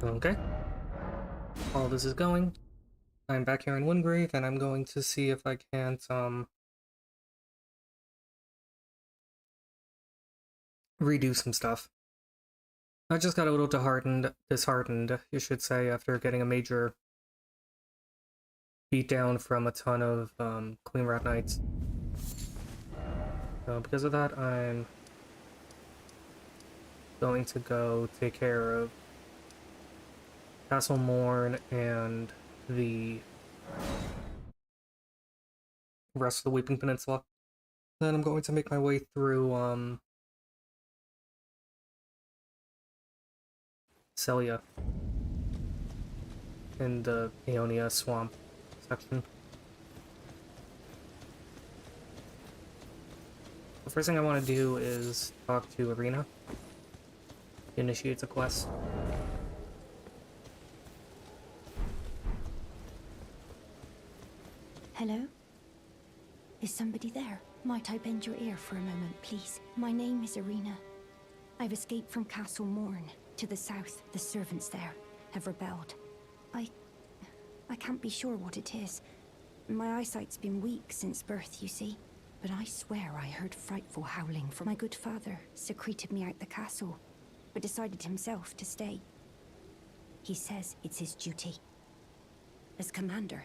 Okay, all this is going. I'm back here in Wingrave, and I'm going to see if I can't, redo some stuff. I just got a little disheartened, you should say, after getting a major beatdown from a ton of, Queen Rat Knights. So because of that, I'm going to go take care of Castle Morn and the rest of the Weeping Peninsula. Then I'm going to make my way through, Celia in the Aeonia Swamp section. The first thing I want to do is talk to Irina. He initiates a quest. Hello? Is somebody there? Might I bend your ear for a moment, please? My name is Irina. I've escaped from Castle Morn. To the south, the servants there have rebelled. I can't be sure what it is. My eyesight's been weak since birth, you see. But I swear I heard frightful howling from my good father. Secreted me out the castle, but decided himself to stay. He says it's his duty. As commander.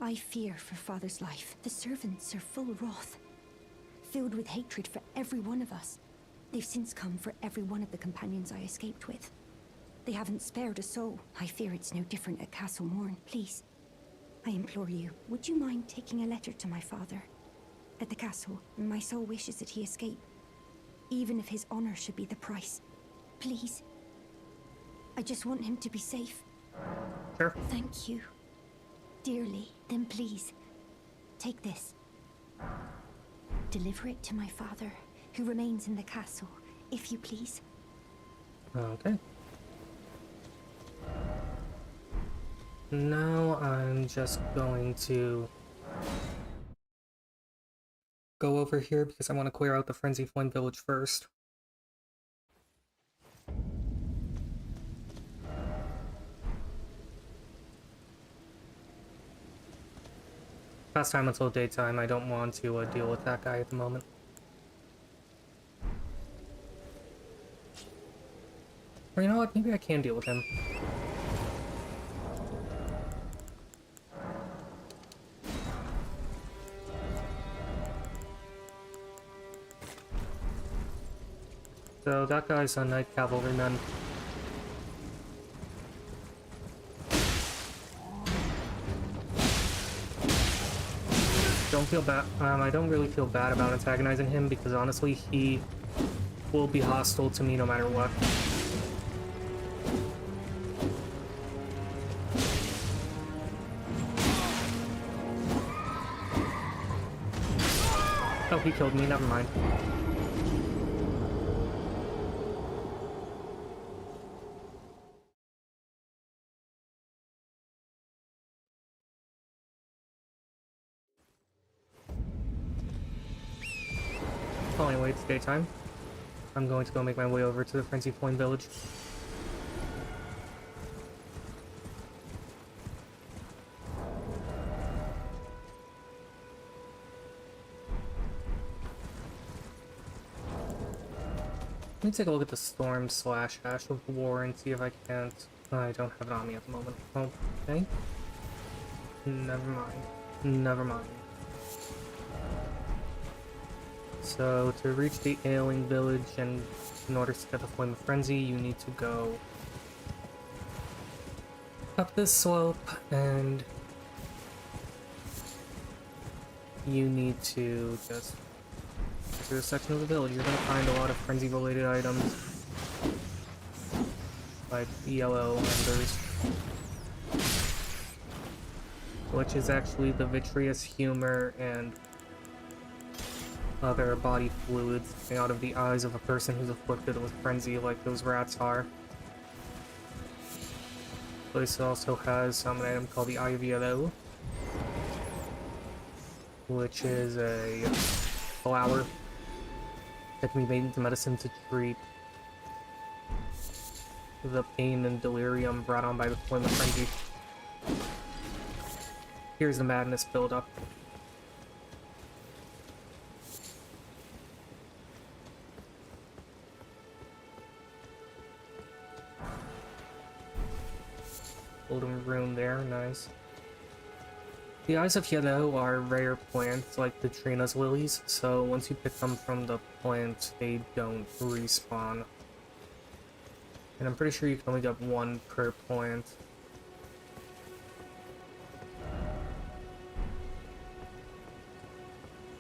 I fear for father's life. The servants are full wrath, filled with hatred for every one of us. They've since come for every one of the companions I escaped with. They haven't spared a soul. I fear it's no different at Castle Morn. Please, I implore you, would you mind taking a letter to my father? At the castle, my soul wishes that he escape, even if his honor should be the price. Please. I just want him to be safe. Sure. Thank you. Dearly. Then please, take this. Deliver it to my father, who remains in the castle, if you please. Okay. Now I'm just going to go over here because I want to clear out the Frenzy Flame village first. Past time until daytime, I don't want to deal with that guy at the moment. Or you know what, maybe I can deal with him. So that guy's a Knight Cavalryman. Don't feel bad. I don't really feel bad about antagonizing him because honestly, he will be hostile to me no matter what. Oh, he killed me. Never mind. Well, anyway, it's daytime. I'm going to go make my way over to the Frenzy Flame village. Let me take a look at the Storm/Ash of War and see if I can't... I don't have it on me at the moment. Okay. Never mind. Never mind. So, to reach the Ailing village, and in order to get the Flame of Frenzy, you need to go up this slope, and you need to just through a section of the village. You're gonna find a lot of frenzy-related items, like yellow embers, which is actually the vitreous humor and other body fluids coming out of the eyes of a person who's afflicted with frenzy like those rats are. This also has an item called the Eye of Yellow, which is a flower that can be made into medicine to treat the pain and delirium brought on by the flame of frenzy. Here's the madness buildup. Golden rune there, nice. The Eyes of Yellow are rare plants like the Trina's lilies, so once you pick them from the plant, they don't respawn. And I'm pretty sure you can only get one per plant.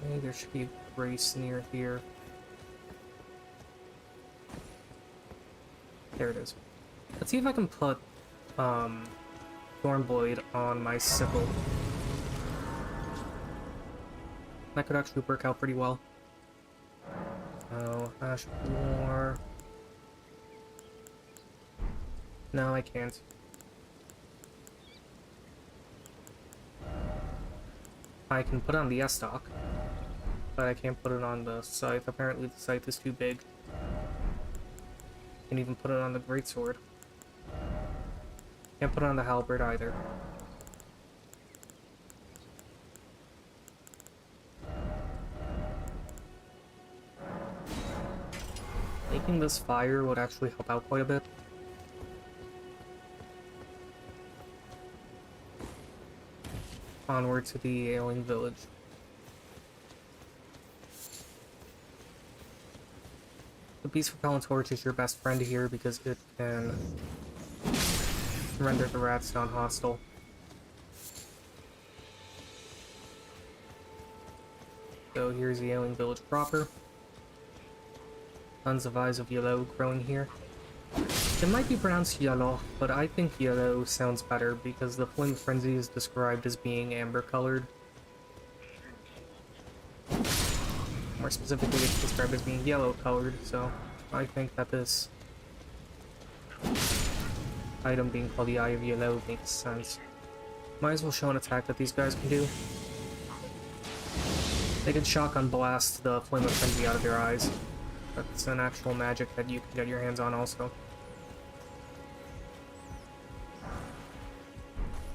Okay, there should be a grace near here. There it is. Let's see if I can put Thornblade on my sickle. That could actually work out pretty well. Oh, Ash of War. No, I can't. I can put it on the S-Stock, but I can't put it on the scythe. Apparently the scythe is too big. Can't even put it on the greatsword. Can't put it on the halberd either. Making this fire would actually help out quite a bit. Onward to the ailing village. The Beast Repellent Torch is your best friend here because it can render the rats non-hostile. So here's the ailing village proper. Tons of Eyes of Yellow growing here. It might be pronounced yellow, but I think yellow sounds better because the Flame Frenzy is described as being amber colored. More specifically, it's described as being yellow colored, so I think that this item being called the Eye of Yellow makes sense. Might as well show an attack that these guys can do. They can shotgun blast the Flame of Frenzy out of their eyes. That's an actual magic that you can get your hands on also.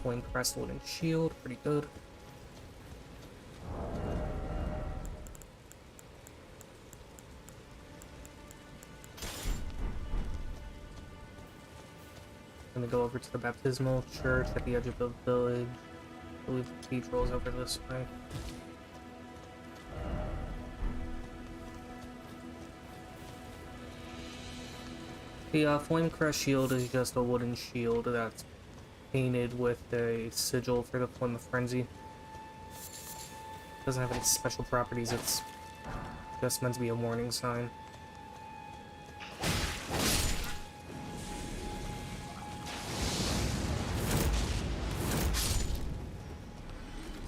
Flame Crest Wooden Shield, pretty good. Gonna go over to the baptismal church at the edge of the village. I believe the cathedral is over this way. The Flame Crest shield is just a wooden shield that's painted with a sigil for the Flame of Frenzy. Doesn't have any special properties, it's just meant to be a warning sign.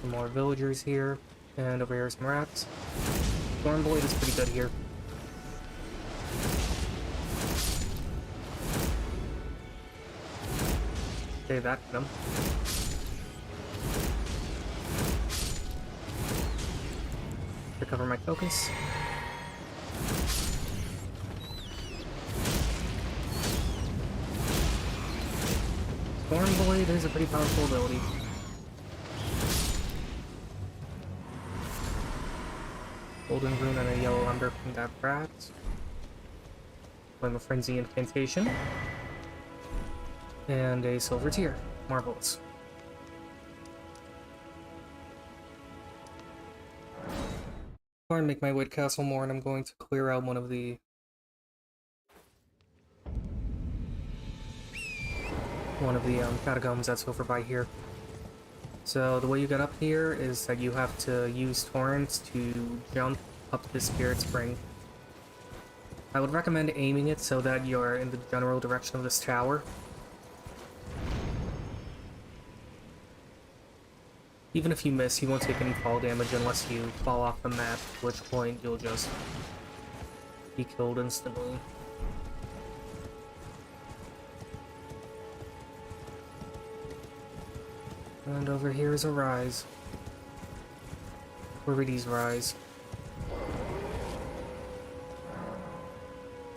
Some more villagers here, and over here are some rats. Stormblade is pretty good here. Okay, that hit him. Recover my focus. Stormblade is a pretty powerful ability. Golden rune and a yellow ember from that rat. Flame of Frenzy incantation. And a silver tear. Marvelous. Before I make my way to Castle Morn, I'm going to clear out one of the catacombs that's over by here. So the way you get up here is that you have to use torrents to jump up to the Spirit Spring. I would recommend aiming it so that you're in the general direction of this tower. Even if you miss, you won't take any fall damage unless you fall off the map, at which point you'll just be killed instantly. And over here is a rise. Corvides Rise.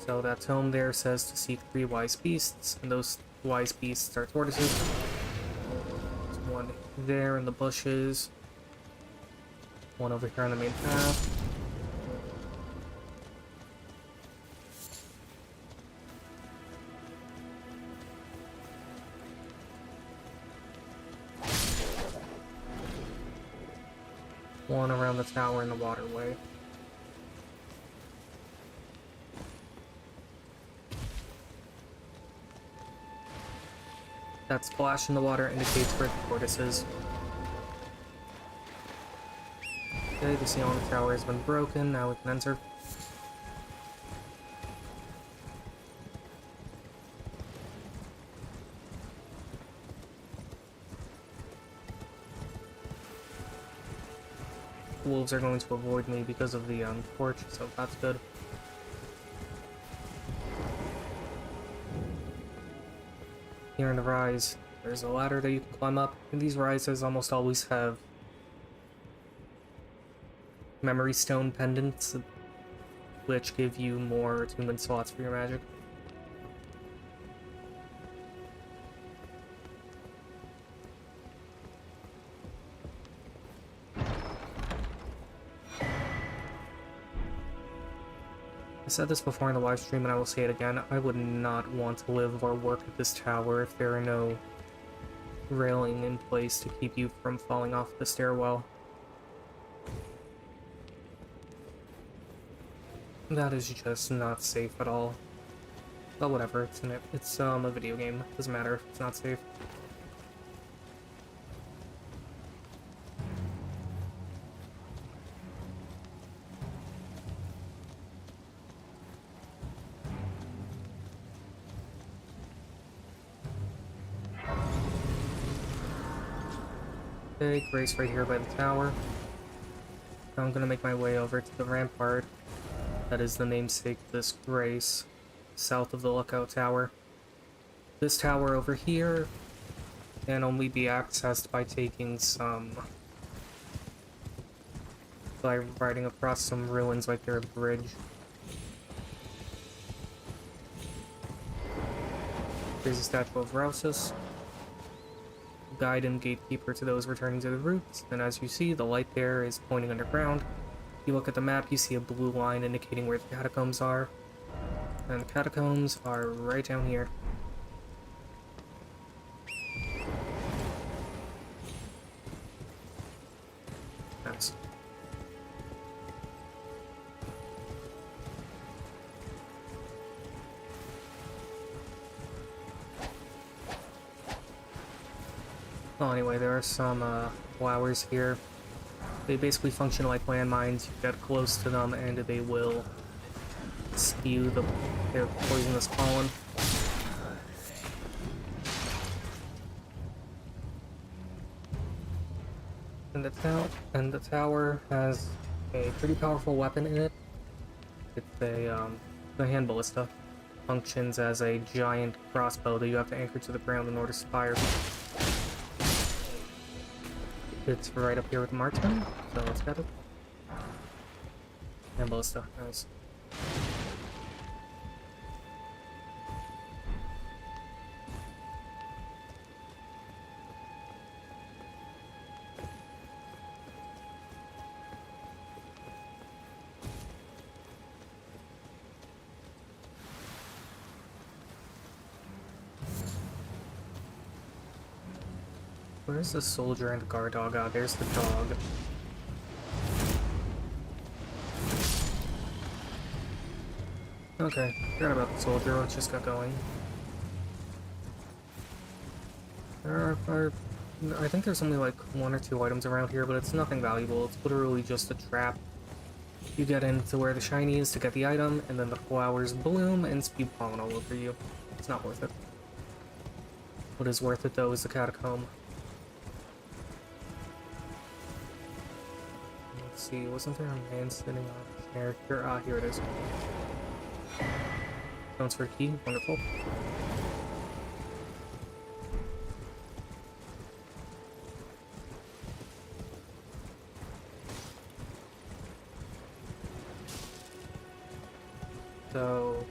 So that tome there says to seek 3 wise beasts, and those wise beasts are tortoises. There's one there in the bushes. One over here on the main path. One around the tower in the waterway. That splash in the water indicates where the tortoise is. Okay, the seal on the tower has been broken, now we can enter. Wolves are going to avoid me because of the torch, so that's good. Here in the rise, there's a ladder that you can climb up, and these rises almost always have memory stone pendants, which give you more attunement slots for your magic. I said this before in the live stream and I will say it again, I would not want to live or work at this tower if there are no railing in place to keep you from falling off the stairwell. That is just not safe at all. But whatever, it's a video game, doesn't matter if it's not safe. Okay, Grace right here by the tower. Now I'm gonna make my way over to the rampart. That is the namesake of this Grace, south of the lookout tower. This tower over here can only be accessed by taking by riding across some ruins like they're a bridge. Here's a statue of Rousus, guide and gatekeeper to those returning to the roots, and as you see, the light there is pointing underground. If you look at the map, you see a blue line indicating where the catacombs are, and the catacombs are right down here. Nice. Well, anyway, there are some flowers here. They basically function like landmines. You get close to them and they will spew their poisonous pollen. And the tower has a pretty powerful weapon in it. It's the hand ballista. Functions as a giant crossbow that you have to anchor to the ground in order to fire. It's right up here with Martin, so let's get it. And ballista, nice. Where's the soldier and the guard dog? Ah, there's the dog. Okay, forgot about the soldier, let's just get going. I think there's only like 1 or 2 items around here, but it's nothing valuable. It's literally just a trap. You get into where the shiny is to get the item, and then the flowers bloom and spew pollen all over you. It's not worth it. What is worth it though is the catacomb. Let's see, wasn't there a man sitting on a chair here? Ah, here it is. Sounds for a key, wonderful. So,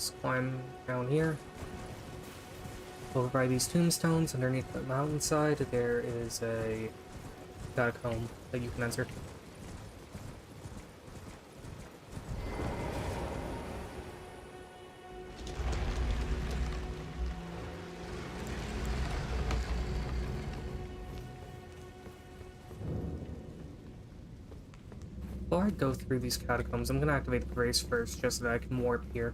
just climb down here. Over by these tombstones, underneath the mountainside, there is a catacomb that you can enter. Before I go through these catacombs, I'm gonna activate the grace first, just so that I can warp here.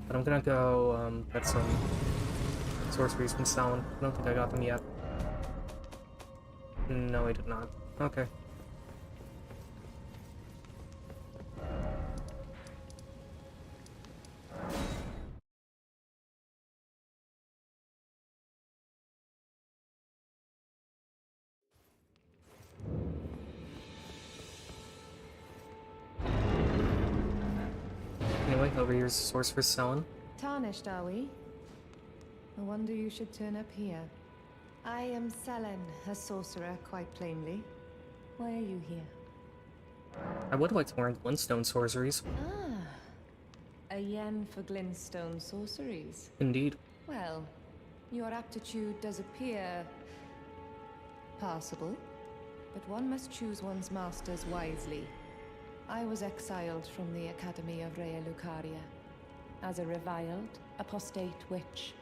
But I'm gonna go get some sorceries from Stalin. I don't think I got them yet. No, I did not. Okay. Anyway, over here's the source for Stalin. Tarnished, are we? No wonder you should turn up here. I am Selen, a sorcerer, quite plainly. Why are you here? I would like to learn glintstone sorceries. Ah, a yen for glintstone sorceries. Indeed. Well, your aptitude does appear passable, but one must choose one's masters wisely. I was exiled from the Academy of Rea Lucaria as a reviled, apostate witch.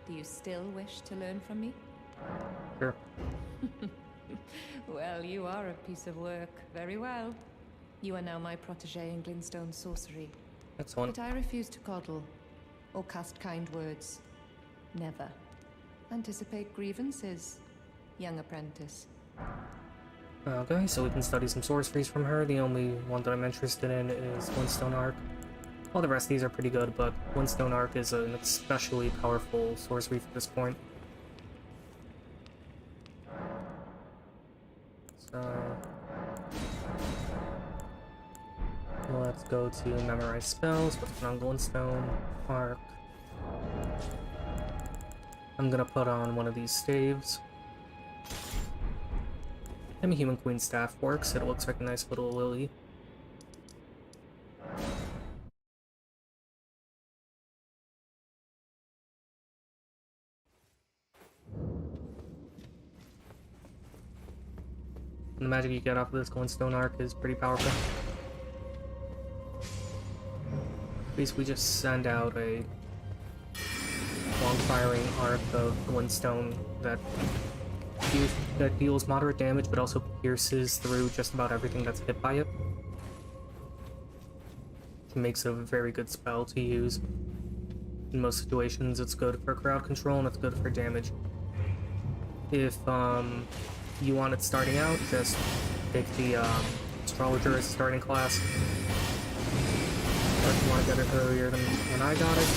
Do you still wish to learn from me? Sure. Well, you are a piece of work. Very well. You are now my protege in glintstone sorcery. Excellent. But I refuse to coddle or cast kind words. Never. Anticipate grievances, young apprentice. Okay, so we can study some sorceries from her. The only one that I'm interested in is Glintstone Arc. All the rest of these are pretty good, but Glintstone Arc is an especially powerful sorcery for this point. So let's go to memorize spells. Let's put on Glintstone Arc. I'm gonna put on one of these staves. And a Human Queen staff works. It looks like a nice little lily. And the magic you get off of this Glintstone Arc is pretty powerful. Basically just send out a long-firing arc of Glintstone that deals moderate damage, but also pierces through just about everything that's hit by it. It makes it a very good spell to use. In most situations, it's good for crowd control and it's good for damage. If you want it starting out, just take the Astrologer as a starting class. Or if you want to get it earlier than when I got it,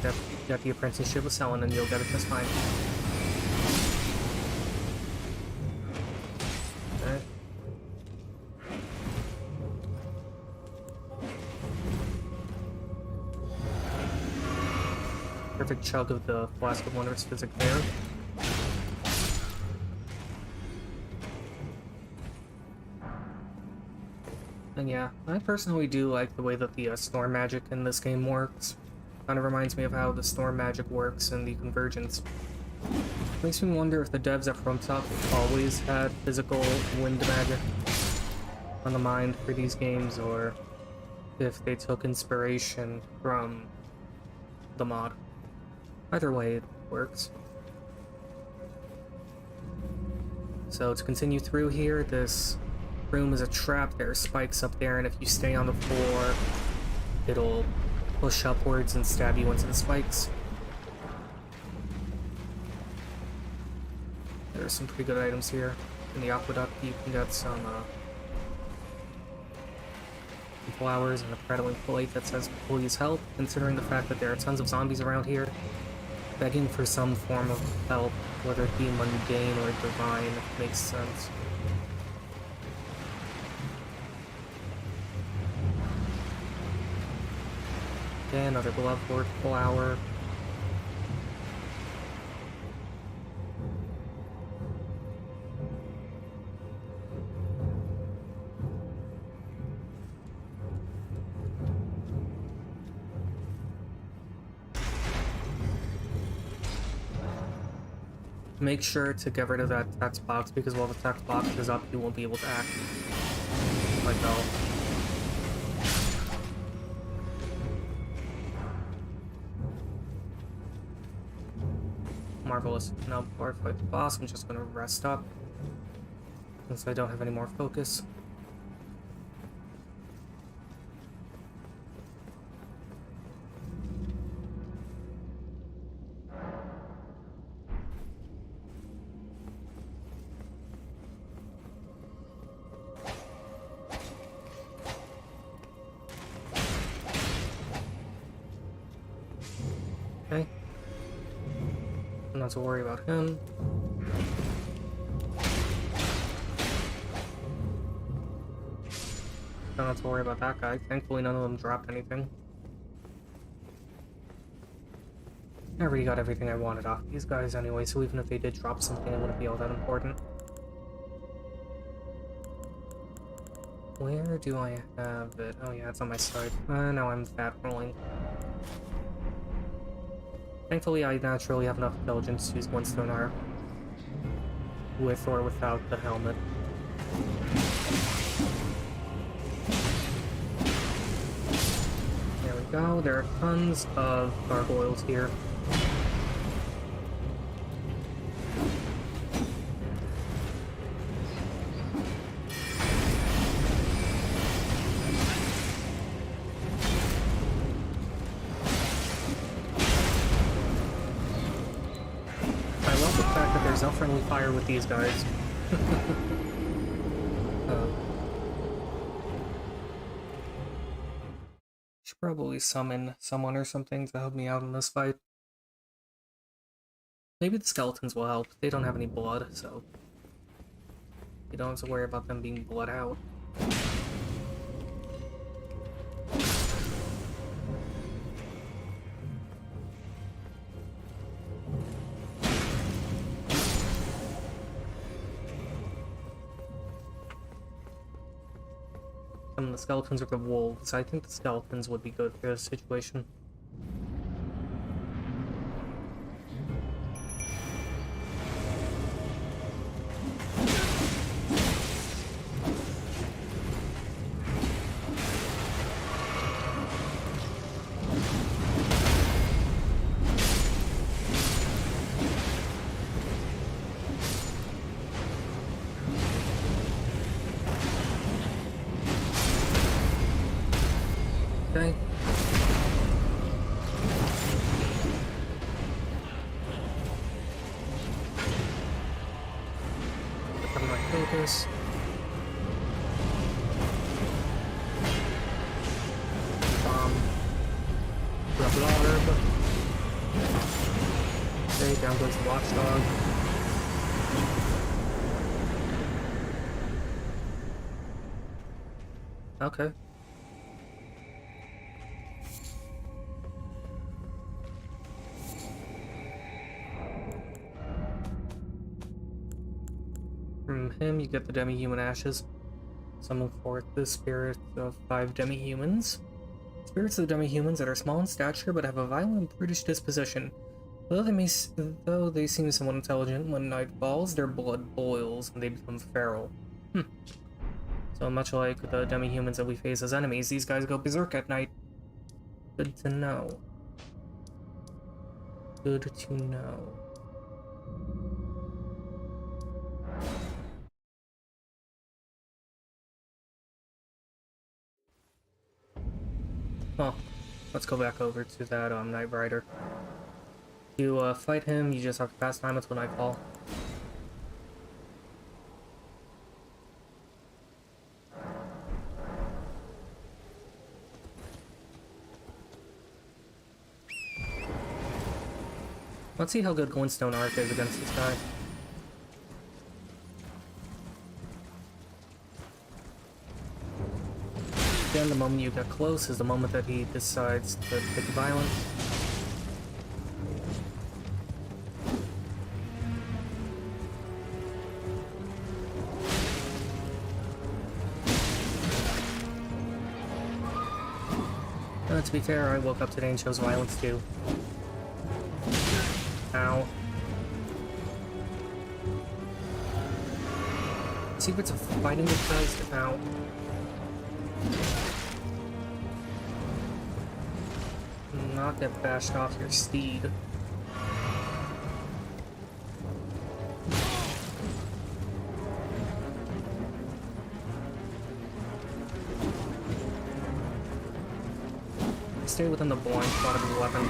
just get the Apprenticeship with Selen and you'll get it just fine. Okay. Perfect chug of the Flask of Wondrous Physic there. And yeah, I personally do like the way that the storm magic in this game works. Kind of reminds me of how the storm magic works in the Convergence. Makes me wonder if the devs at FromSoft always had physical wind magic on the mind for these games, or if they took inspiration from the mod. Either way, it works. So to continue through here, this room is a trap. There are spikes up there, and if you stay on the floor, it'll push upwards and stab you into the spikes. There are some pretty good items here. In the aqueduct, you can get some flowers and a prattling plate that says "Please help." Considering the fact that there are tons of zombies around here, begging for some form of help, whether it be mundane or divine, makes sense. Okay, another Glovewort flower. Make sure to get rid of that text box, because while the text box is up, you won't be able to act like that. Marvelous. Now, before I fight the boss, I'm just gonna rest up, since I don't have any more focus. Okay. Not to worry about him. Don't have to worry about that guy. Thankfully, none of them dropped anything. I already got everything I wanted off these guys anyway, so even if they did drop something, it wouldn't be all that important. Where do I have it? Oh yeah, it's on my side. Now I'm fat rolling. Thankfully, I naturally have enough intelligence to use Glintstone Arc with or without the helmet. There we go. There are tons of gargoyles here. There's no friendly fire with these guys. Should probably summon someone or something to help me out in this fight. Maybe the skeletons will help. They don't have any blood, so you don't have to worry about them being bled out. Some of the skeletons are the wolves. I think the skeletons would be good for this situation. Okay. Recover my focus. Grab orb. Okay, down goes the watchdog. Okay. From him, you get the demi-human ashes. Summon forth the spirits of 5 demi-humans. Spirits of the demi-humans that are small in stature but have a violent, brutish disposition. Though they seem somewhat intelligent, when night falls, their blood boils and they become feral. So much like the demi-humans that we face as enemies, these guys go berserk at night. Good to know. Good to know. Oh, let's go back over to that Knight Rider. To fight him, you just have to pass time until nightfall. Let's see how good Glintstone Arc is against this guy. Again, the moment you get close is the moment that he decides to pick violence. To be fair, I woke up today and chose violence too. Ow. Secrets of fighting the Christ. Ow. Not get bashed off your steed. Stay within the blind spot of his weapon.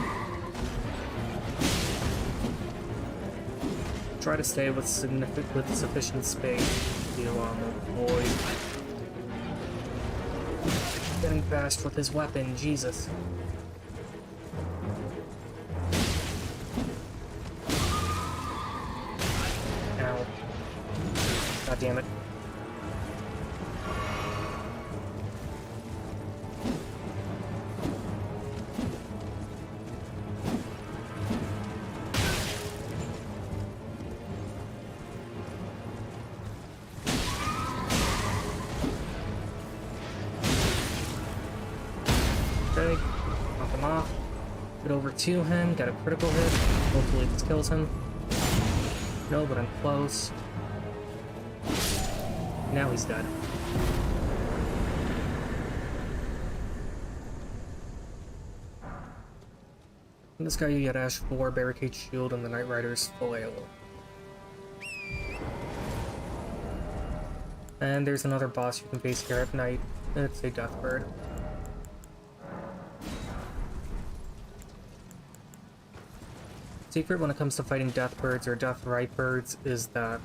Try to stay with sufficient space to avoid getting bashed with his weapon. Jesus. Ow. God damn it. Okay, knock him off. Get over to him, get a critical hit. Hopefully this kills him. No, but I'm close. Now he's dead. In this guy you get Ash 4, Barricade Shield, and the Knight Rider's Flail. And there's another boss you can face here at night. It's a Deathbird. Secret when it comes to fighting Deathbirds or Deathrite birds is that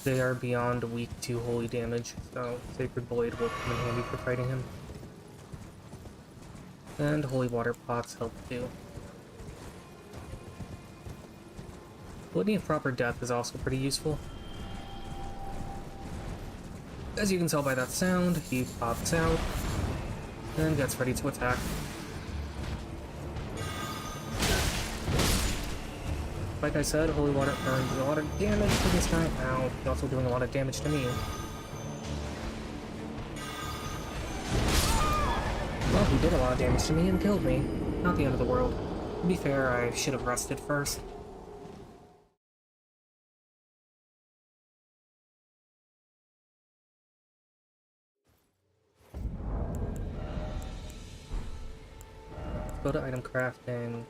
they are beyond weak to holy damage, so Sacred Blade will come in handy for fighting him. And Holy Water Pots help too. Litany of Proper Death is also pretty useful. As you can tell by that sound, he pops out and gets ready to attack. Like I said, Holy Water earns a lot of damage to this guy. Ow, he's also doing a lot of damage to me. Well, he did a lot of damage to me and killed me. Not the end of the world. To be fair, I should have rested first. Let's go to item crafting.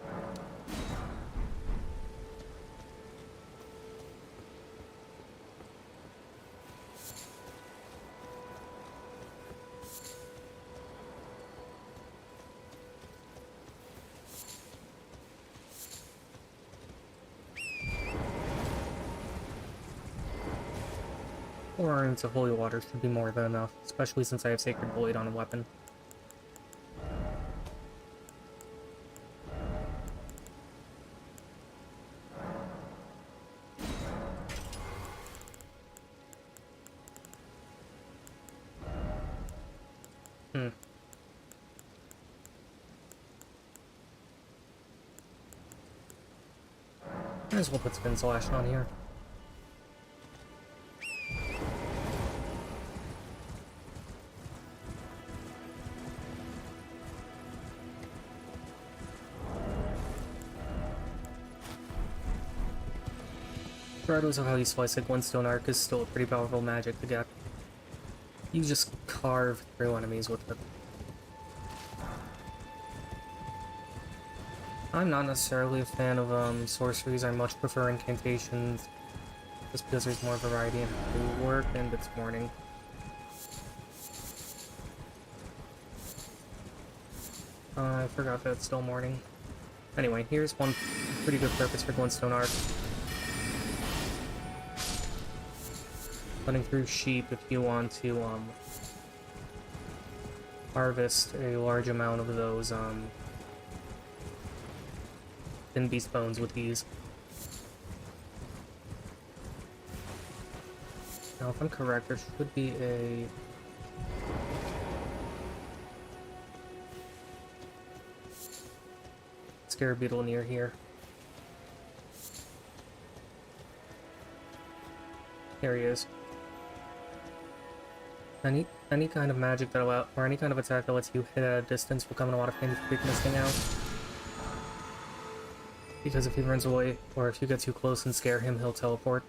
Four urns of holy water should be more than enough, especially since I have Sacred Blade on a weapon. Might as well put Spin Slash on here. Regardless of how you slice it, Glintstone Arc is still a pretty powerful magic to get. You just carve through enemies with it. I'm not necessarily a fan of sorceries. I much prefer incantations, just because there's more variety in how they work, and it's morning. I forgot that it's still morning. Anyway, here's one pretty good purpose for Glintstone Arc. Cutting through sheep if you want to harvest a large amount of those thin beast bones with these. Now, if I'm correct, there should be a Scarab Beetle near here. There he is. Any kind of magic that allows, or any kind of attack that lets you hit at a distance will come in a lot of handy for missing out. Because if he runs away, or if you get too close and scare him, he'll teleport.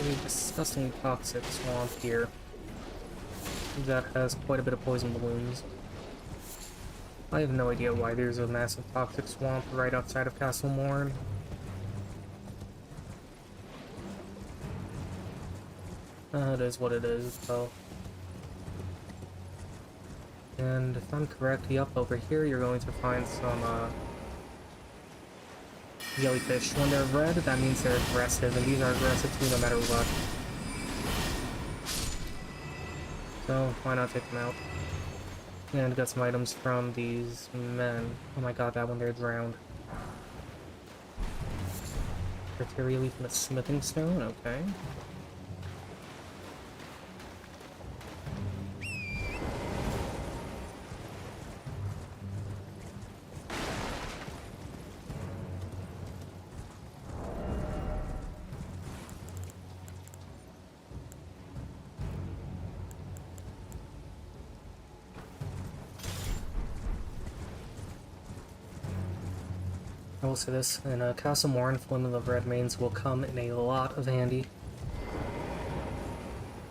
a disgustingly toxic swamp here that has quite a bit of poison balloons. I have no idea why there's a massive toxic swamp right outside of Castle Morn. It is what it is, though. And if I'm correct, up over here you're going to find some jellyfish. When they're red, that means they're aggressive, and these are aggressive too no matter what. So, why not take them out? And got some items from these men. Oh my god, that one there drowned. Criteria leaf and a smithing stone, okay. I will say this, in Castle Morn, Flame of Red Mains will come in a lot of handy.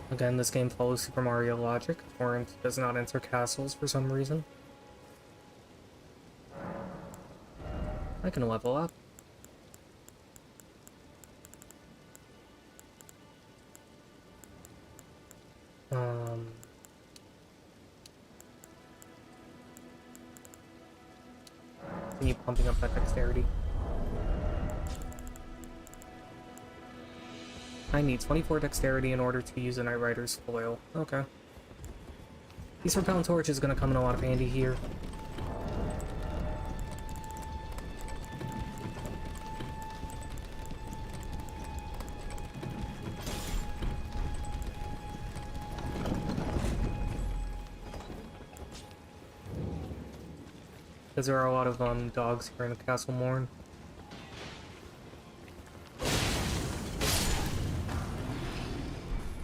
Again, this game follows Super Mario logic, Torrent does not enter castles for some reason. I can level up. Continue pumping up that dexterity. I need 24 dexterity in order to use a Knight Rider's foil. Okay. This repellent torch is going to come in a lot of handy here. Because there are a lot of dogs here in Castle Morn.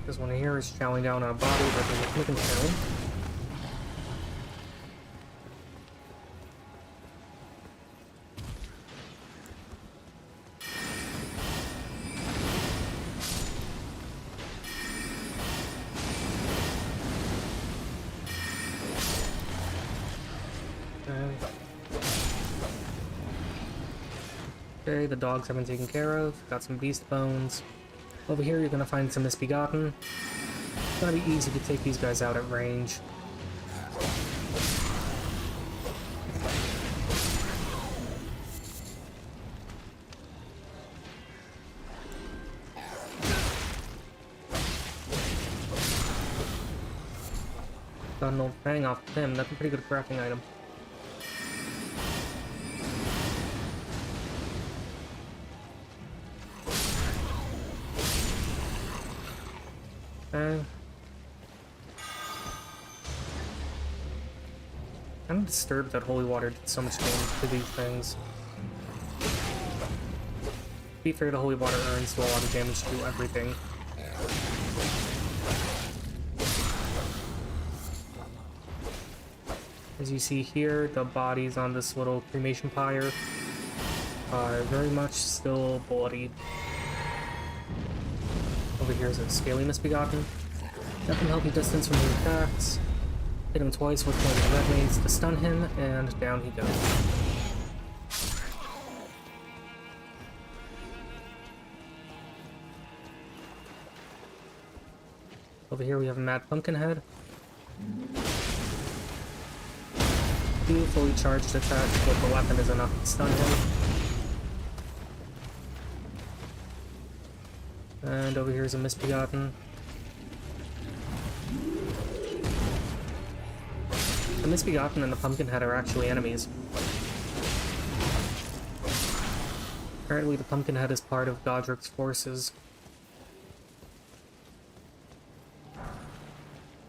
This one here is chowing down on a body that is looking kill. Okay, the dogs have been taken care of. Got some beast bones. Over here you're gonna find some misbegotten. It's gonna be easy to take these guys out at range. Got an old fang off him. That's a pretty good crafting item. I'm disturbed that holy water did so much damage to these things. To be fair, the holy water urns do a lot of damage to everything. As you see here, the bodies on this little cremation pyre are very much still bloody. Over here is a scaly misbegotten. That can help you distance from your attacks. Hit him twice with one of the red mains to stun him, and down he goes. Over here we have a Mad Pumpkinhead. Two fully charged attacks with the weapon is enough to stun him. And over here is a Misbegotten. The Misbegotten and the Pumpkinhead are actually enemies. Apparently the Pumpkinhead is part of Godric's forces.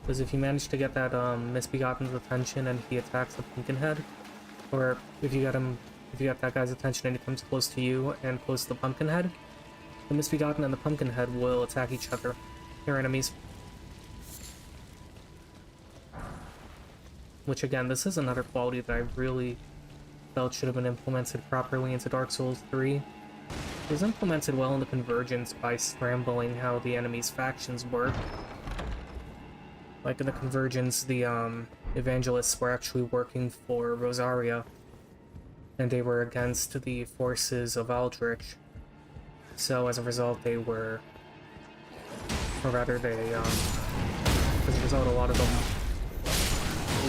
Because if you manage to get that Misbegotten's attention and he attacks the Pumpkinhead, or if you get that guy's attention and he comes close to you and close to the Pumpkinhead, the Misbegotten and the Pumpkinhead will attack each other. They're enemies. Which again, this is another quality that I really felt should have been implemented properly into Dark Souls 3. was implemented well in the Convergence by scrambling how the enemy's factions work. Like in the Convergence, the Evangelists were actually working for Rosaria, and they were against the forces of Aldrich. So as a result, they were, or rather they, as a result, a lot of them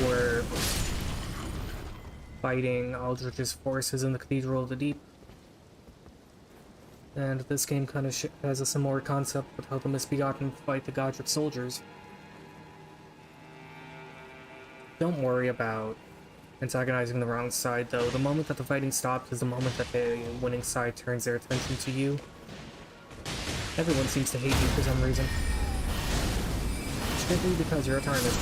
were fighting Aldrich's forces in the Cathedral of the Deep. And this game kind of has a similar concept with how the Misbegotten fight the Godric soldiers. Don't worry about antagonizing the wrong side, though. The moment that the fighting stops is the moment that the winning side turns their attention to you. Everyone seems to hate you for some reason. Strictly because you're a tyrant.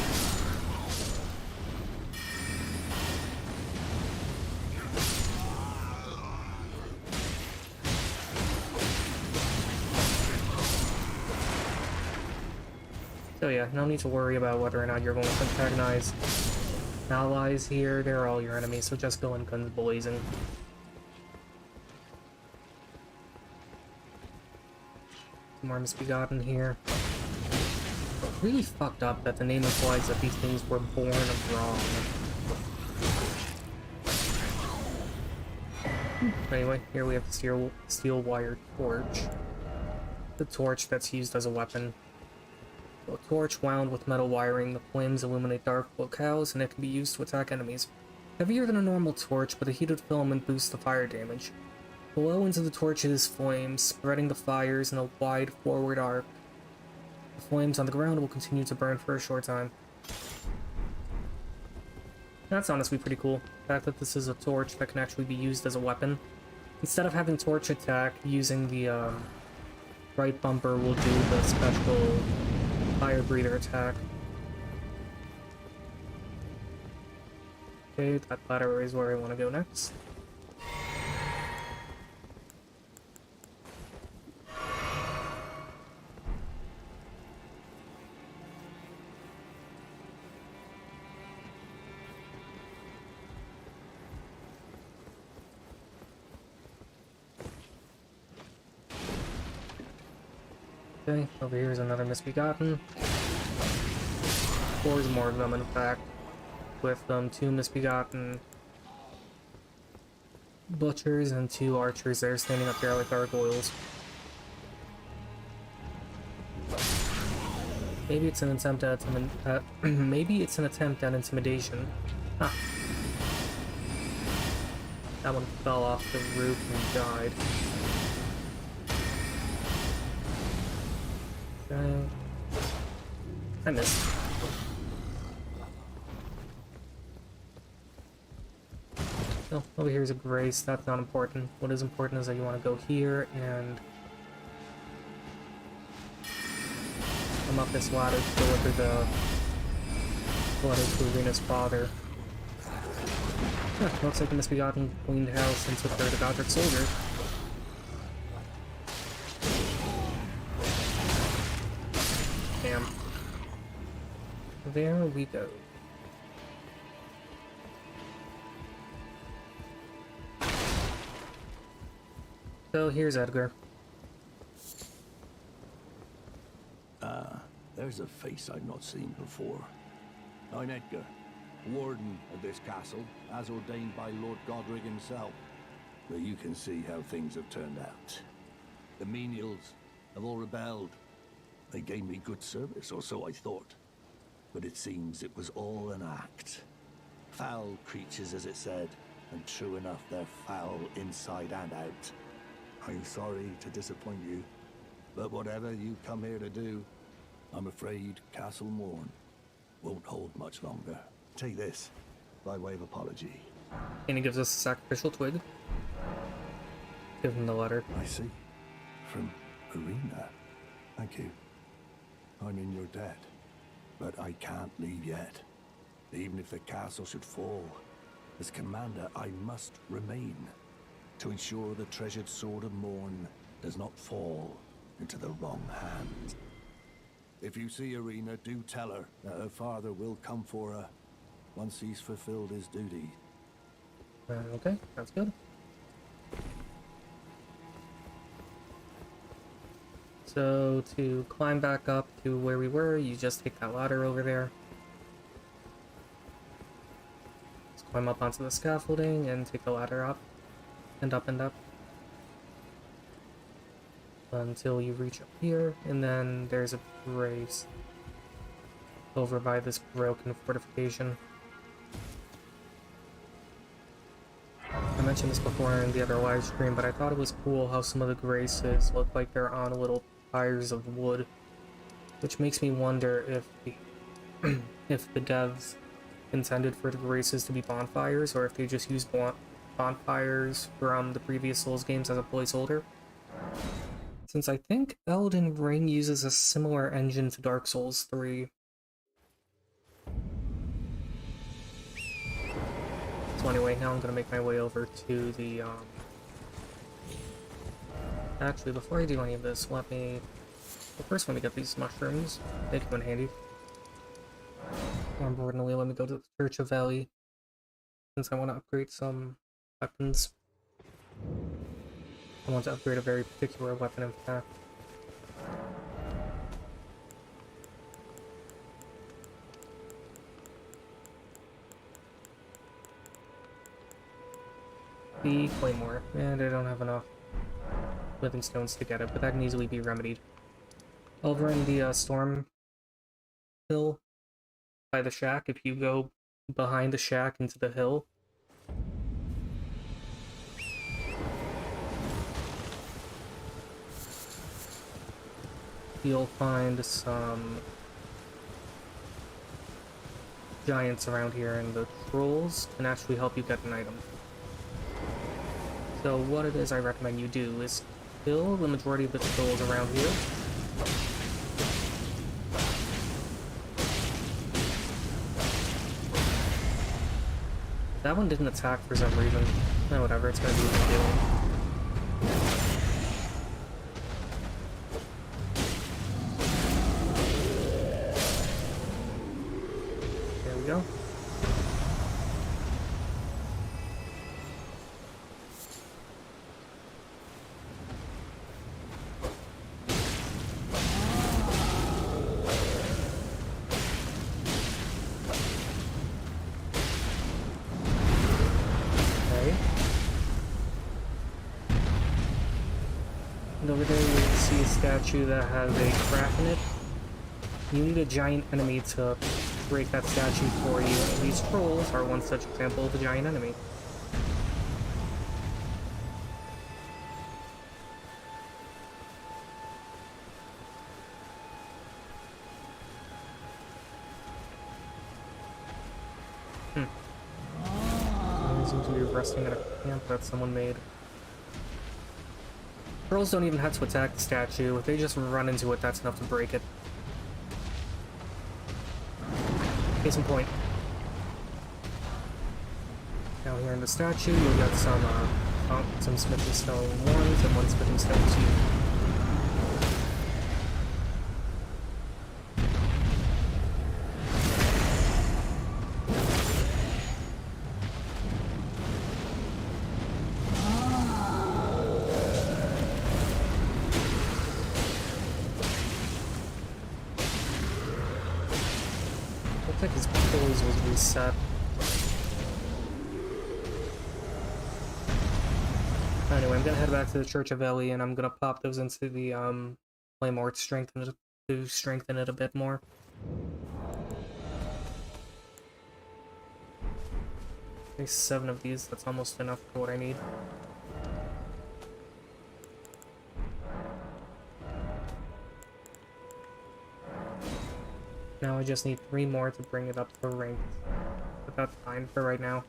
So yeah, no need to worry about whether or not you're going to antagonize allies here. They're all your enemies, so just go in guns blazing. More Misbegotten here. Really fucked up that the name implies that these things were born wrong. Anyway, here we have the steel wire torch. The torch that's used as a weapon. A torch wound with metal wiring, the flames illuminate dark locales, and it can be used to attack enemies. Heavier than a normal torch, but a heated filament boosts the fire damage. Blow into the torch's flames, spreading the fires in a wide forward arc. The flames on the ground will continue to burn for a short time. That's honestly pretty cool. The fact that this is a torch that can actually be used as a weapon. Instead of having torch attack, using the right bumper will do the special fire breather attack. Okay, that ladder is where I want to go next. Okay, over here is another Misbegotten. 4 more of them, in fact. With 2 Misbegotten butchers and 2 archers there standing up there like gargoyles. Maybe it's an attempt at intimidation. Huh. That one fell off the roof and died. Okay. I missed. Oh, over here is a grace. That's not important. What is important is that you want to go here and come up this ladder to deliver the letter to Irina's father. Huh, looks like the Misbegotten cleaned the house and took care of the Godric soldier. Damn. There we go. So here's Edgar. There's a face I've not seen before. I'm Edgar, warden of this castle, as ordained by Lord Godric himself. But you can see how things have turned out. The menials have all rebelled. They gave me good service, or so I thought. But it seems it was all an act. Foul creatures, as it said, and true enough, they're foul inside and out. I'm sorry to disappoint you, but whatever you come here to do, I'm afraid Castle Morn won't hold much longer. Take this, by way of apology. And he gives us a sacrificial twig. Give him the letter. I see. From Irina. Thank you. I'm in your debt, but I can't leave yet. Even if the castle should fall, as commander, I must remain to ensure the treasured sword of Morn does not fall into the wrong hands. If you see Irina, do tell her that her father will come for her once he's fulfilled his duty. Okay, that's good. So to climb back up to where we were, you just take that ladder over there. Just climb up onto the scaffolding and take the ladder up and up and up until you reach up here, and then there's a race over by this broken fortification. I mentioned this before in the other live stream, but I thought it was cool how some of the graces look like they're on little pyres of wood, which makes me wonder if the if the devs intended for the graces to be bonfires, or if they just used bonfires from the previous Souls games as a placeholder. Since I think Elden Ring uses a similar engine to Dark Souls 3. So anyway, now I'm gonna make my way over to the, Actually, before I do any of this, let me... Well, first let me get these mushrooms. They come in handy. More importantly, let me go to the Church of Valley, since I want to upgrade some weapons. I want to upgrade a very particular weapon, in fact. The Claymore. And I don't have enough living stones to get it, but that can easily be remedied. Over in the storm hill by the shack, if you go behind the shack into the hill, you'll find some giants around here, and the trolls can actually help you get an item. So what it is I recommend you do is kill the majority of the trolls around here. That one didn't attack for some reason. No, whatever, it's gonna do what it's doing. There we go. And over there you see a statue that has a crack in it. You need a giant enemy to break that statue for you, and these trolls are one such example of a giant enemy. They seem to be resting in a camp that someone made. Trolls don't even have to attack the statue. If they just run into it, that's enough to break it. Case in point. Down here in the statue, you'll get some smithing stone 1s and 1 smithing stone 2. I think his pose was reset. Anyway, I'm gonna head back to the Church of Eli, and I'm gonna pop those into the Claymore to strengthen it a bit more. There's 7 of these, that's almost enough for what I need. Now I just need 3 more to bring it up to ranked, but that's fine for right now.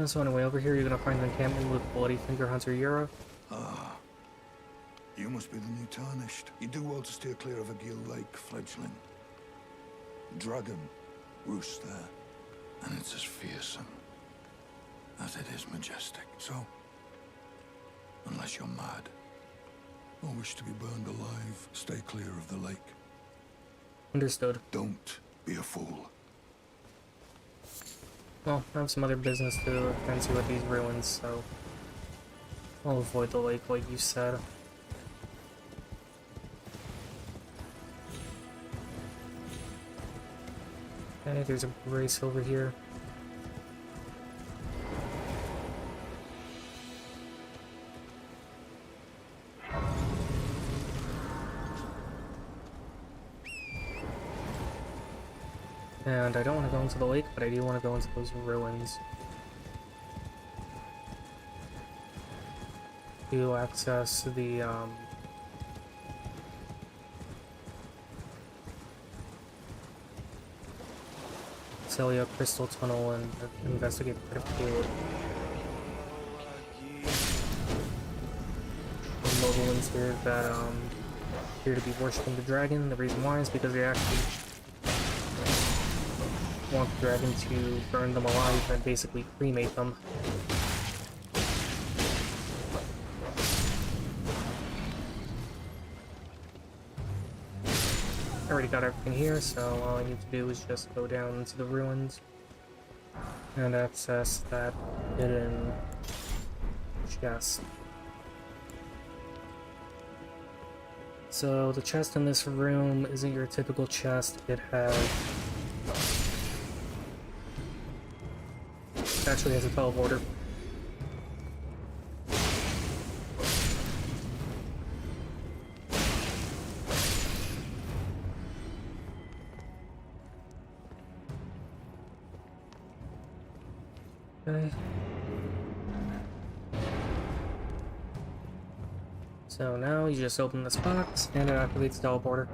So anyway, over here you're gonna find an encampment with Bloody Finger Hunter Yura. You must be the new Tarnished. You do well to steer clear of a Gill Lake fledgling. The dragon roosts there, and it's as fearsome as it is majestic. So, unless you're mad or wish to be burned alive, stay clear of the lake. Understood. Don't be a fool. Well, I have some other business to attend to at these ruins, so I'll avoid the lake like you said. Okay, there's a brace over here. And I don't want to go into the lake, but I do want to go into those ruins to access the Celia Crystal Tunnel and investigate the field. Moblins here that appear to be worshipping the dragon. The reason why is because they actually want the dragon to burn them alive and basically cremate them. I already got everything here, so all I need to do is just go down into the ruins and access that hidden chest. So the chest in this room isn't your typical chest. It actually has a teleporter. Okay. So now you just open this box and it activates the teleporter.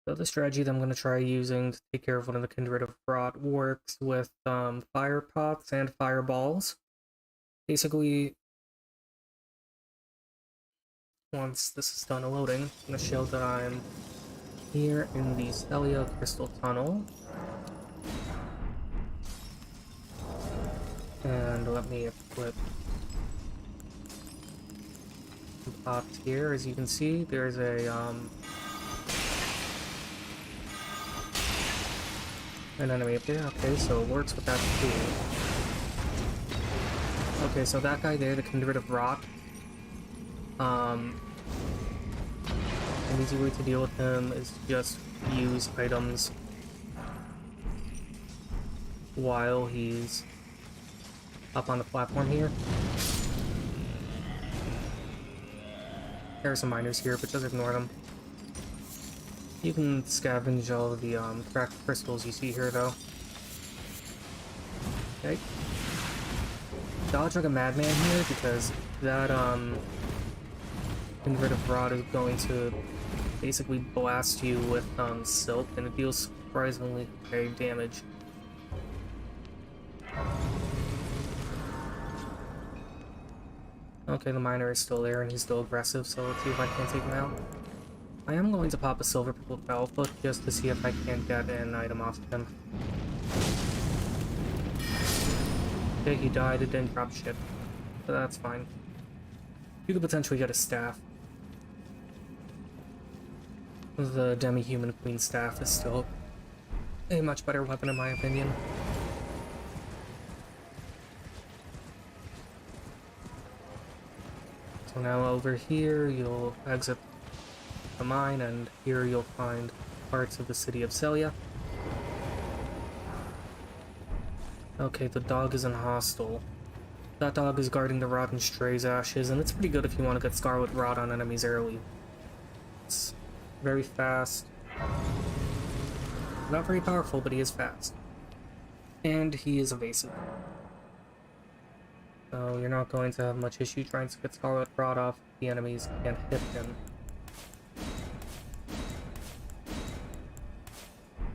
So the strategy that I'm going to try using to take care of one of the Kindred of Rot works with fire pots and fireballs. Basically, once this is done loading, I'm going to show that I'm here in the Celia Crystal Tunnel. And let me equip the pots here. As you can see, there's a an enemy up there. Okay, so it works with that too. Okay, so that guy there, the Kindred of Rot, an easy way to deal with him is to just use items while he's up on the platform here. There are some miners here, but just ignore them. You can scavenge all of the cracked crystals you see here, though. Okay. Dodge like a madman here, because that Kindred of Rot is going to basically blast you with silk, and it deals surprisingly high damage. Okay, the miner is still there, and he's still aggressive, so let's see if I can take him out. I am going to pop a silver purple foot just to see if I can't get an item off of him. Okay, he died, it didn't drop shit. But that's fine. You could potentially get a staff. The demi-human queen staff is still a much better weapon in my opinion. So now over here, you'll exit the mine, and here you'll find parts of the city of Celia. Okay, the dog isn't hostile. That dog is guarding the Rotten Stray's ashes, and it's pretty good if you want to get Scarlet Rot on enemies early. It's very fast. Not very powerful, but he is fast. And he is evasive. So you're not going to have much issue trying to get Scarlet Rot off the enemies can't hit him.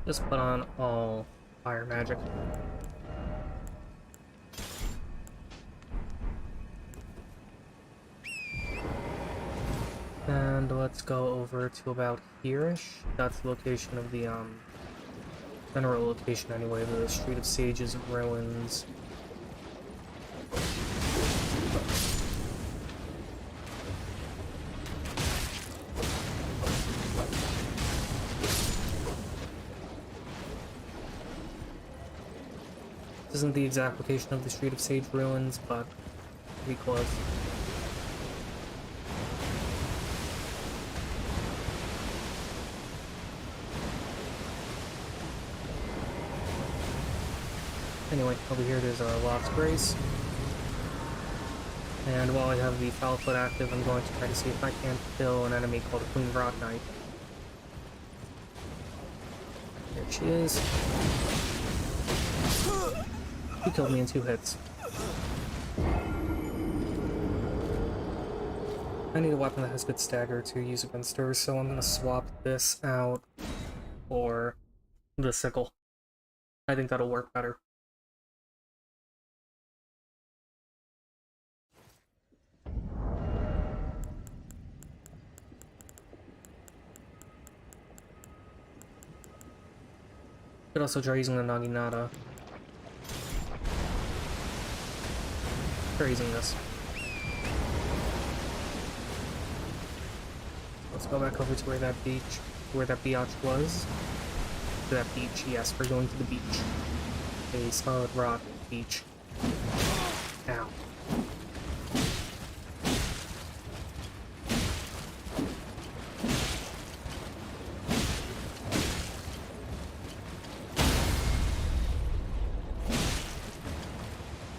Just put on all fire magic. And let's go over to about here-ish. That's the location of the, general location anyway, the Street of Sages ruins. This isn't the exact location of the Street of Sage ruins, but pretty close. Anyway, over here there's a Lost Grace. And while I have the Foul Foot active, I'm going to try to see if I can't kill an enemy called Queen Rot Knight. There she is. He killed me in 2 hits. I need a weapon that has good stagger to use against her, so I'm gonna swap this out for the sickle. I think that'll work better. Could also try using the Naginata. Try using this. Let's go back over to where that biatch was. To that beach, yes, we're going to the beach. A solid rock beach. Ow.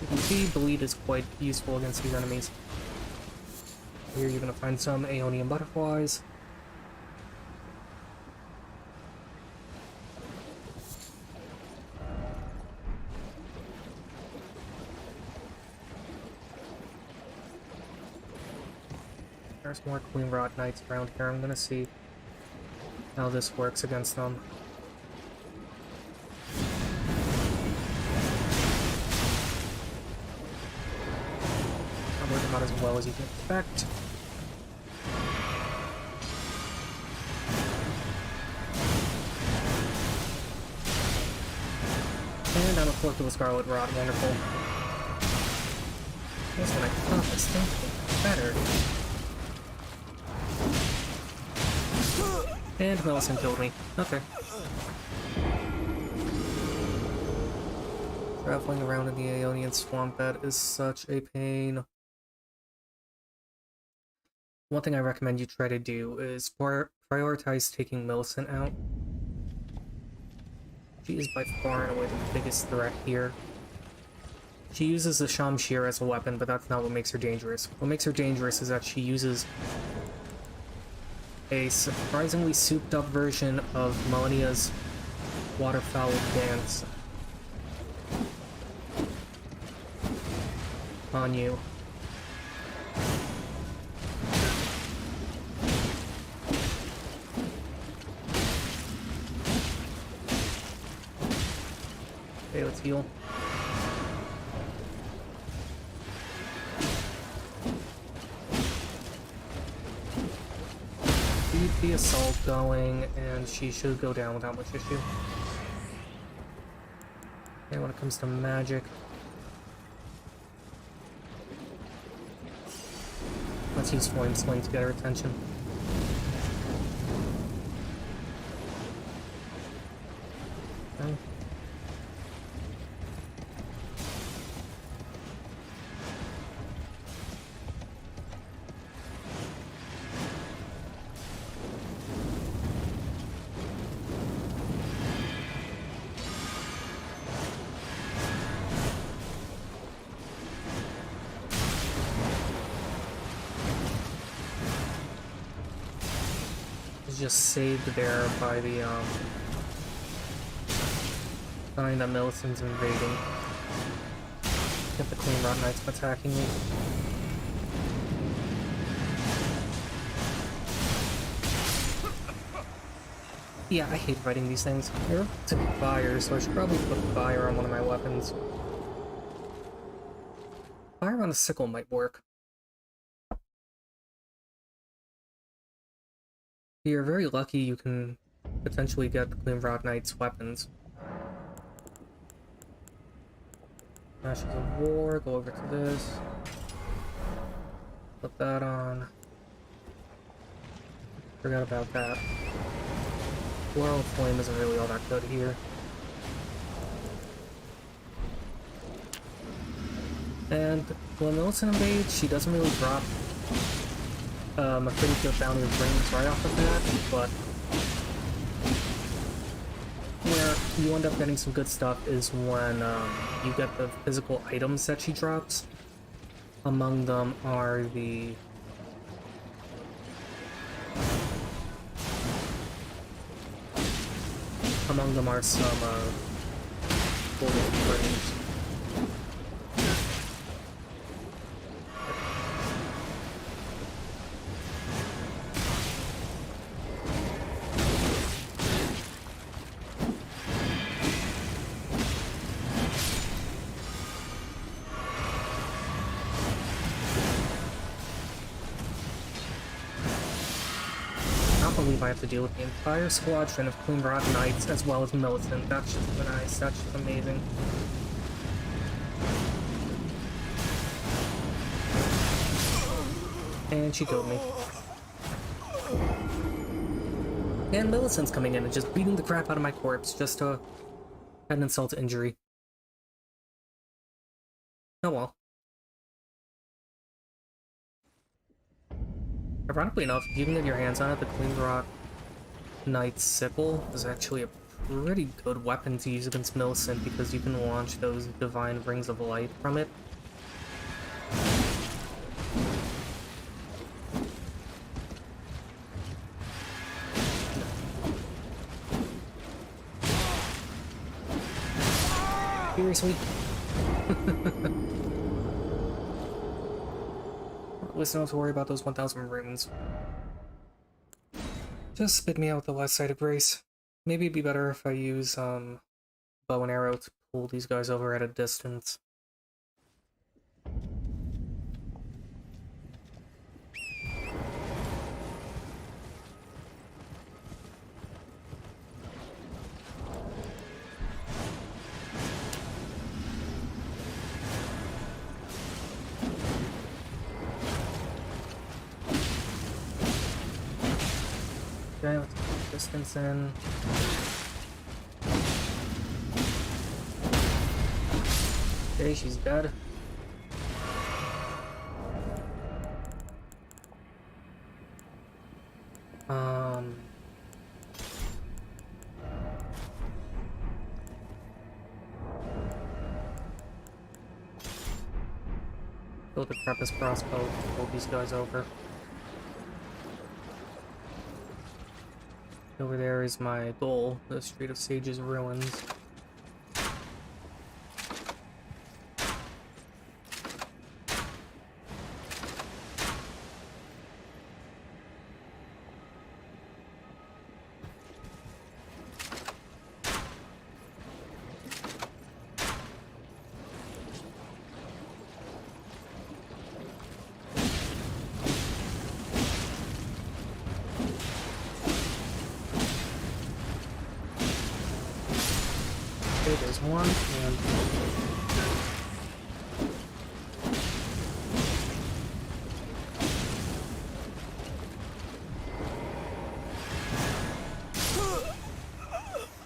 You can see bleed is quite useful against these enemies. Here you're gonna find some Aeonian butterflies. There's more Queen Rot Knights around here. I'm gonna see how this works against them. Probably not as well as you can expect. And I'm afflicted with Scarlet Rot. Wonderful. That's what I thought this thing better. And Millicent killed me. Okay. Traveling around in the Aeonian swamp bed is such a pain. One thing I recommend you try to do is prioritize taking Millicent out. She is by far and away the biggest threat here. She uses the Shamshir as a weapon, but that's not what makes her dangerous. What makes her dangerous is that she uses a surprisingly souped-up version of Melania's waterfowl dance on you. Okay, let's heal. Keep the assault going, and she should go down without much issue. Okay, when it comes to magic, let's use Flame Sling to get her attention. Okay. Just saved there by the sign that Millicent's invading. Get the Queen Rot Knights from attacking me. Yeah, I hate fighting these things. They're to fire, so I should probably put fire on one of my weapons. Fire on a sickle might work. You're very lucky you can potentially get the Queen Rod Knight's weapons. Ashes of War, go over to this. Put that on. Forgot about that. Laurel Flame isn't really all that good here. And when Millicent invades, she doesn't really drop a pretty good bounty of rings right off the bat, but where you end up getting some good stuff is when you get the physical items that she drops. Among them are the some golden rings. I have to deal with the entire squadron of Queen Rod Knights as well as Millicent. That's just nice. That's just amazing. And she killed me. And Millicent's coming in and just beating the crap out of my corpse just to add an insult to injury. Oh well. Ironically enough, if you can get your hands on it, the Queen Rod Knight's Sickle is actually a pretty good weapon to use against Millicent because you can launch those divine rings of light from it. Seriously? At least I don't have to worry about those 1,000 runes. Just spit me out with the last sight of grace. Maybe it'd be better if I use bow and arrow to pull these guys over at a distance. Okay, let's put distance in. Okay, she's dead. Build a Crepus crossbow to pull these guys over. Over there is my goal, the Street of Sage's Ruins. Okay, there's one, and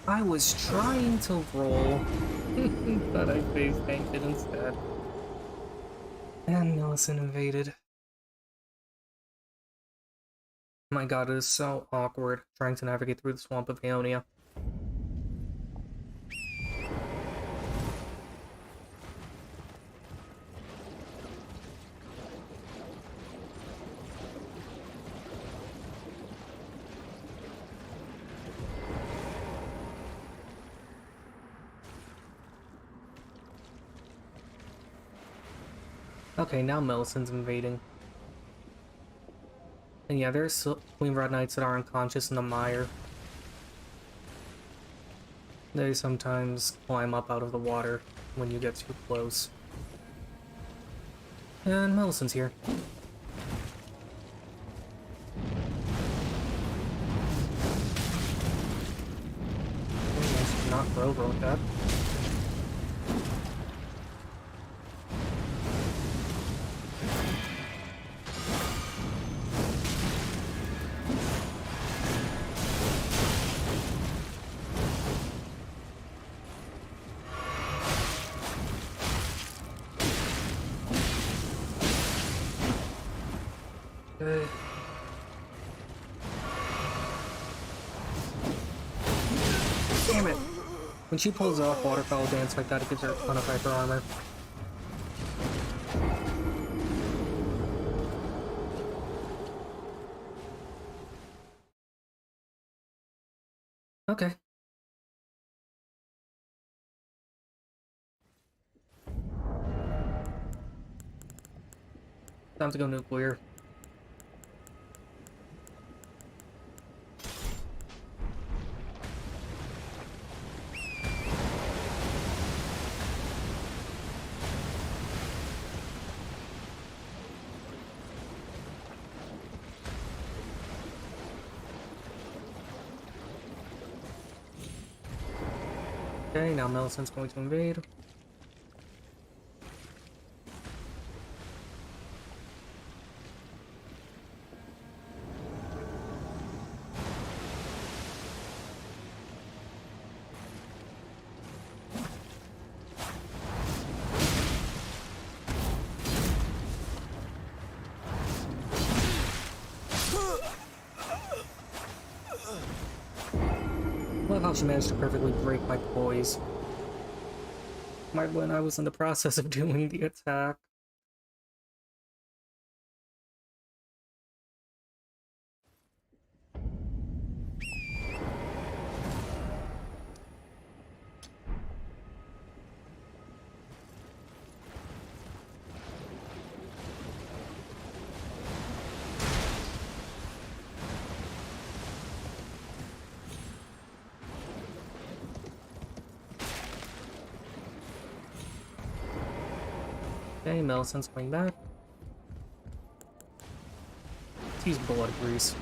I was trying to roll, but I face tanked it instead. And Millicent invaded. My god, it is so awkward trying to navigate through the swamp of Aeonia. Okay, now Millicent's invading. And yeah, there's Queen Rod Knights that are unconscious in the mire. They sometimes climb up out of the water when you get too close. And Millicent's here. Not go over with that. Okay. Damn it! When she pulls off waterfowl dance like that, it gives her a ton of hyper armor. Okay. Time to go nuclear. Okay, now Millicent's going to invade. Love how she managed to perfectly break my poise. Right when I was in the process of doing the attack. Okay, Millicent's coming back. Let's use blood grease.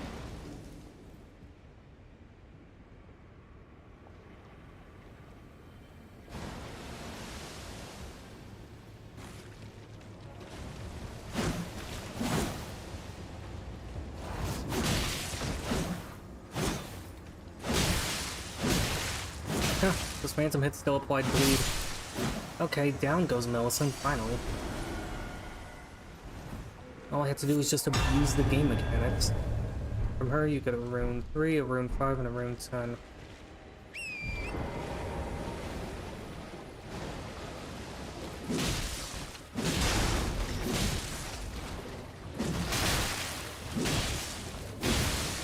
Huh, those phantom hits still applied bleed. Okay, down goes Millicent, finally. All I had to do was just abuse the game mechanics. From her, you get a rune 3, a rune 5, and a rune 10.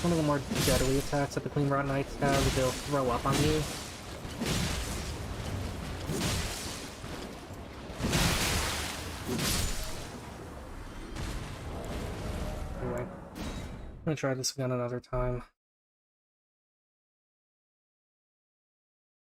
One of the more deadly attacks that the Clean Rot Knights have, they'll throw up on you. Anyway, I'm gonna try this again another time.